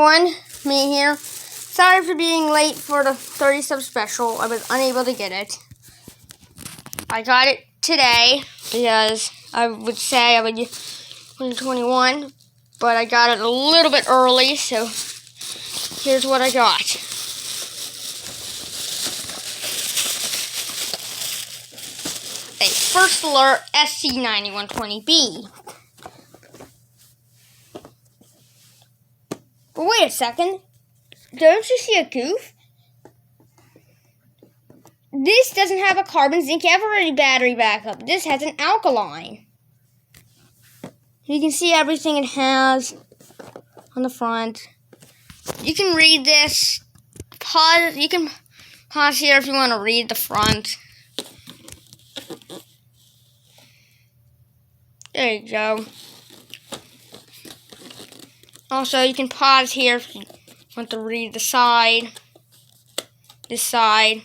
everyone, me here. Sorry for being late for the 30 sub special. I was unable to get it. I got it today because I would say I would use 2021, but I got it a little bit early, so here's what I got. A First Alert SC9120B. But wait a second. Don't you see a goof? This doesn't have a carbon zinc every battery backup. This has an alkaline. You can see everything it has on the front. You can read this. Pause. You can pause here if you want to read the front. There you go. Also, you can pause here if you want to read the side. This side.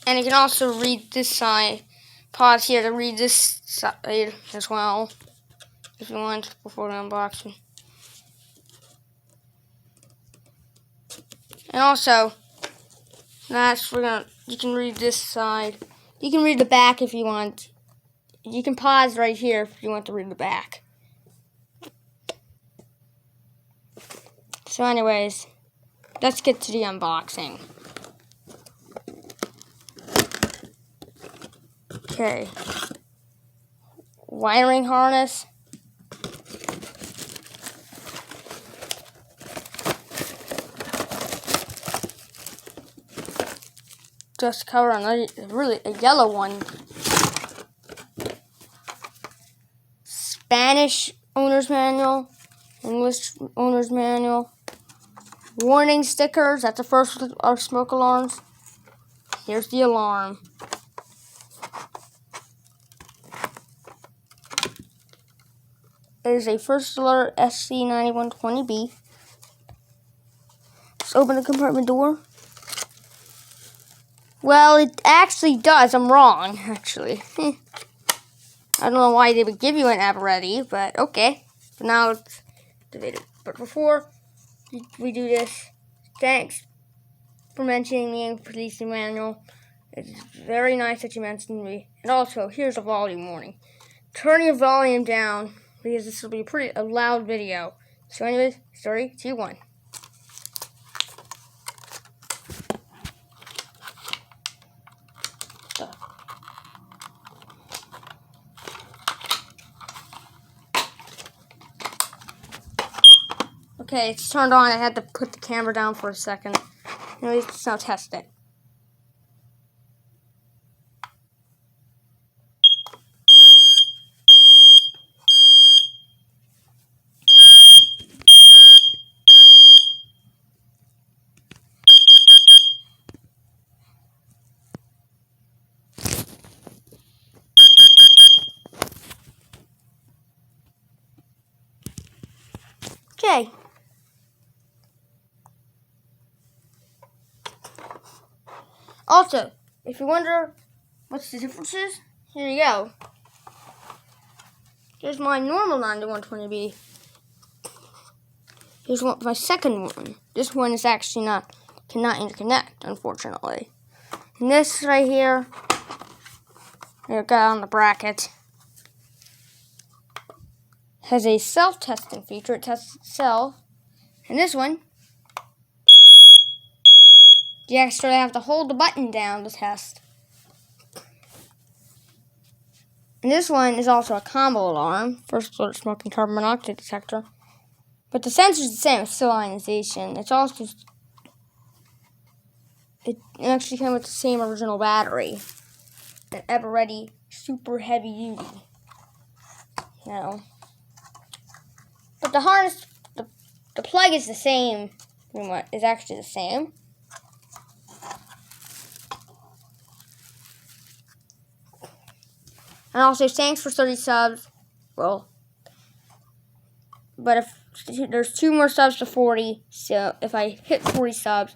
And you can also read this side. Pause here to read this side as well, if you want, before the unboxing. And also, you can read this side. You can read the back if you want. You can pause right here if you want to read the back. So anyways, let's get to the unboxing. Okay. Wiring harness. Just cover another, really a yellow one. Spanish owner's manual, English owner's manual. Warning stickers. That's the first of our smoke alarms. Here's the alarm. It is a First Alert SC9120B. Let's open the compartment door. Well, it actually does. I'm wrong, actually. I don't know why they would give you an app already, but okay. But now it's activated. But before we do this, thanks for mentioning me in Police Manual. It's very nice that you mentioned me. And also, here's a volume warning. Turn your volume down, because this will be a loud video. So anyways, 3, 2, 1. Okay, it's turned on. I had to put the camera down for a second. Anyways, let's now test it. Okay. Also, if you wonder what's the differences, here you go. Here's my normal 9120B. Here's my second one. This one is actually cannot interconnect, unfortunately. And this right here, it got on the bracket, has a self-testing feature. It tests itself. And this one, you actually have to hold the button down to test. And this one is also a combo alarm. First alert smoking carbon monoxide detector. But the sensor is the same. It's still ionization. It's also, it actually came with the same original battery. An ever-ready, super heavy duty. You know. But the harness, the plug is the same. Is actually the same. And also, thanks for 30 subs. Well, but if there's 2 more subs to 40, so if I hit 40 subs,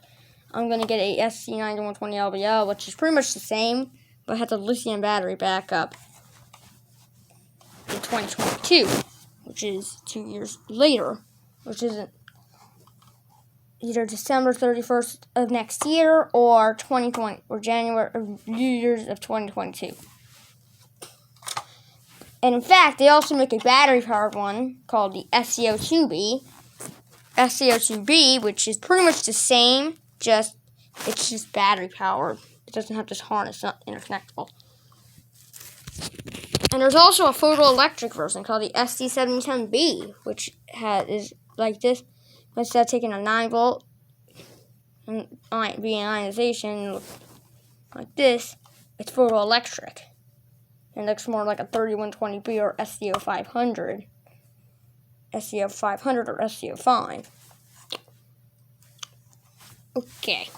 I'm going to get a SC9120 LBL, which is pretty much the same, but has a lithium battery backup in 2022, which is 2 years later, which isn't either December 31st of next year or 2020 or January or New Year's of 2022. And in fact, they also make a battery-powered one called the SC9220B. SC9220B, which is pretty much the same, it's just battery-powered. It doesn't have this harness, not interconnectable. And there's also a photoelectric version called the SC9120B, which is like this. Instead of taking a 9-volt and being ionization like this, it's photoelectric. It looks more like a 3120B or SC0500. SC0500 or SC05. Okay.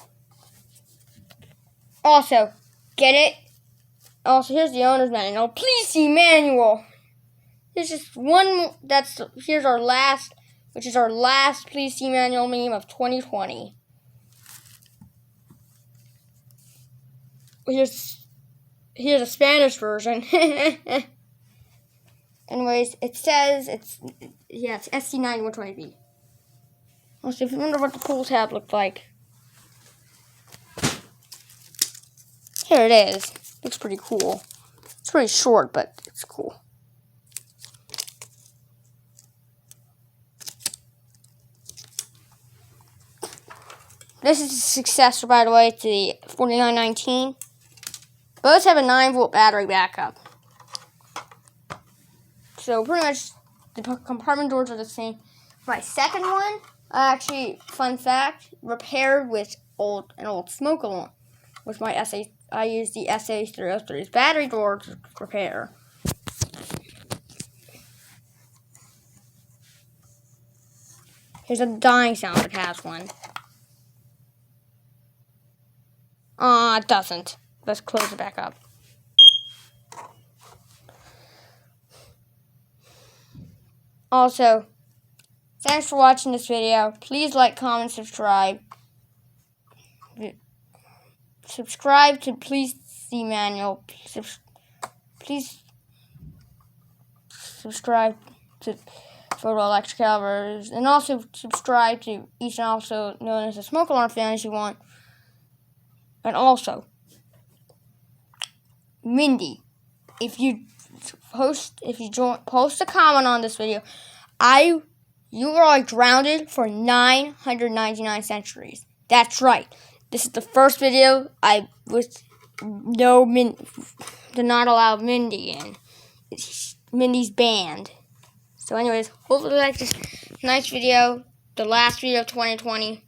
Also, get it? Also, here's the owner's manual. Please see manual. There's just one. Here's our last, which is our last please see manual meme of 2020. Here's a Spanish version. Anyways, it says it's SC9120B. Also, if you wonder what the pull tab looked like, here it is. Looks pretty cool. It's pretty short, but it's cool. This is a successor, by the way, to the 4919. Both have a 9-volt battery backup. So pretty much the compartment doors are the same. My second one, actually, fun fact, repaired with an old smoke alarm. With my I used the SA303's battery door to repair. Here's a dying sound it has one. It doesn't. Let's close it back up. Also, thanks for watching this video. Please like, comment, subscribe. Subscribe to Please See Manual. Please subscribe to Photoelectric Calibers. And also subscribe to each and also known as the Smoke Alarm fan if you want. And also, Mindy, if you post a comment on this video, you are grounded for 999 centuries. That's right. This is the first video did not allow Mindy in. Mindy's banned. So anyways, hopefully you like this nice video, the last video of 2020.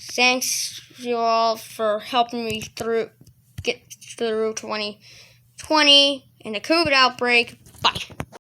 Thanks you all for helping me get through 2020 and the COVID outbreak. Bye.